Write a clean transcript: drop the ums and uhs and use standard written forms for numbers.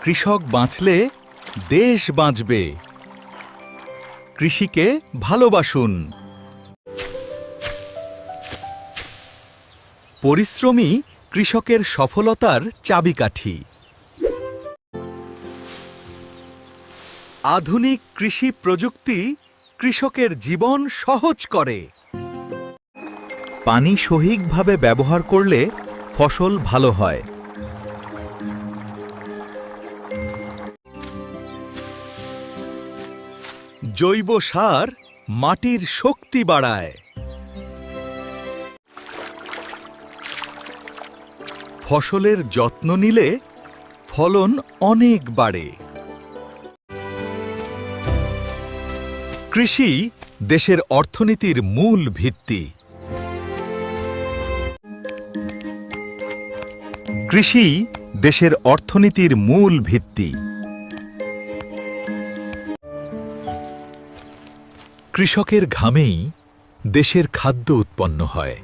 কৃষক বাঁচলে দেশ বাঁচবে। কৃষিকে ভালোবাসুন। পরিশ্রমী কৃষকের সফলতার চাবিকাঠি। আধুনিক কৃষি প্রযুক্তি কৃষকের জীবন সহজ করে। পানি সঠিকভাবে ব্যবহার করলে ফসল ভালো হয়। জৈব সার মাটির শক্তি বাড়ায়। ফসলের যত্ন নিলে ফলন অনেক বাড়ে। কৃষি দেশের অর্থনীতির মূল ভিত্তি। কৃষি দেশের অর্থনীতির মূল ভিত্তি। কৃষকের ঘামেই দেশের খাদ্য উৎপন্ন হয়।